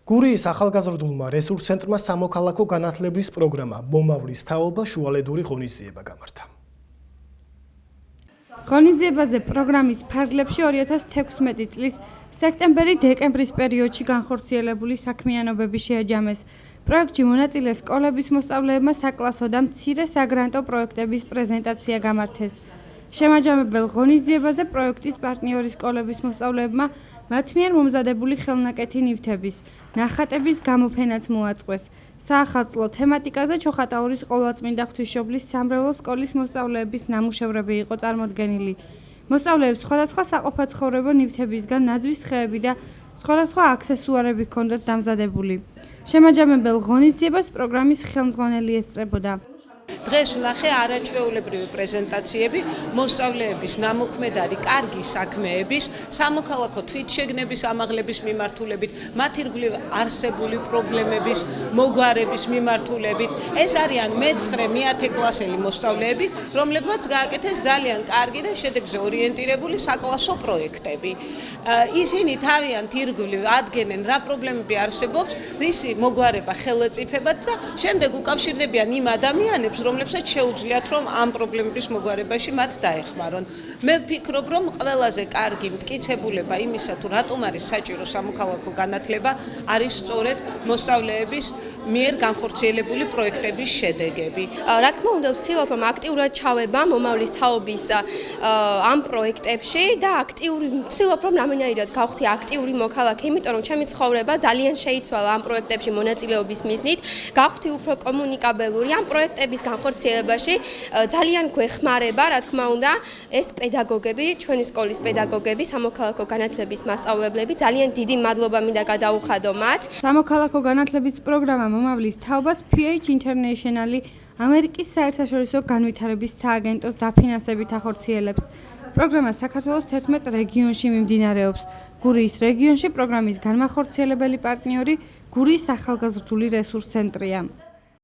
გურიის ახალგაზრდულმა რესურს ცენტრმა სამოქალაქო განათლების პროგრამა მომავლის თაობა შუალედური ღონისძიება გამართა. ღონისძიებაზე პროგრამის ფარგლებში 2016 წლის სექტემბერი-დეკემბრის პერიოდში განხორციელებული საქმიანობები შეაჯამეს. პროექტში მონაწილე სკოლების მოსწავლეებმა საკლასო და მცირე საგრანტო პროექტების პრეზენტაცია გამართეს. შემაჯამებელ ღონისძიებაზე პროექტის პარტნიორი სკოლების მოსწავლეებმა მათ მიერ მომზადებული ხელნაკეთი ნივთების, ნახატების გამოფენაც მოაწყვეს. საახალწლო თემატიკაზე ჩოხატაურის ყოვლადწმინდა ღვთისმშობლის სამრევლო სკოლის მოსწავლეების ნამუშევრები იყო წარმოდგენილი. მოსწავლეებს სხვადასხვა საყოფაცხოვრებო ნივთებისგან ნაძვის ხეები და სხვადასხვა აქსესუარები ჰქონდათ დამზადებული. შემაჯამებელ ღონისძიებას პროგრამის ხელმძღვანელი ესწრებოდა. დღეს ვნახე არაჩვეულებრივი პრეზენტაციები მოსწავლეების ნამოქმედარი კარგი საქმეების, სამოქალაქო თვითშეგნების ამაღლების მიმართულებით, მათ ირგვლივ არსებული პრობლემების მოგვარების მიმართულებით. ეს არიან მე-9 მე-10 კლასელი მოსწავლეები, რომლებმაც გააკეთეს ძალიან კარგი და შედეგზე ორიენტირებული საკლასო პროექტები. ისინი თავიანთ ირგვლივ ადგენენ რა პრობლემები არსებობს, რისი მოგვარება ხელეწიფებათ და შემდეგ უკავშირდებიან იმ ადამიანებს, რომლებსაც შეუძლიათ რომ ამ პრობლემების მოგვარებაში მათ დაეხმარონ. მე ვფიქრობ, რომ ყველაზე კარგი მტკიცებულება იმისა, თუ რატომ არის საჭირო სამოქალაქო განათლება, არის სწორედ მოსწავლეების მიერ განხორციელებული პროექტების შედეგები. რა თქმა უნდა, ვცდილობ რომ აქტიურად ჩავება მომავლის თაობის ამ პროექტებში და ვცდილობ რომ რამენაირად გავხდი აქტიური მოქალაქე, იმიტომ რომ ჩემი ცხოვრება ძალიან შეიცვალა ამ პროექტებში მონაწილეობის მიზნით, გავხდი უფრო კომუნიკაბელური ამ პროექტების განხორციელებაში ძალიან გვეხმარება, რა თქმა უნდა, ეს პედაგოგები, ჩვენი სკოლის პედაგოგები, სამოქალაქო განათლების მასწავლებლები, ძალიან დიდი მადლობა მინდა გადაუხადო მათ. სამოქალაქო განათლების პროგრამა მომავლის თაობას PH International ამერიკის საერთაშორისო განვითარების სააგენტოს დაფინანსებით ახორციელებს. პროგრამა საქართველოს 11 რეგიონში მიმდინარეობს. გურიის რეგიონში პროგრამის განმახორციელებელი პარტნიორი გურიის ახალგაზრდული რესურს ცენტრია.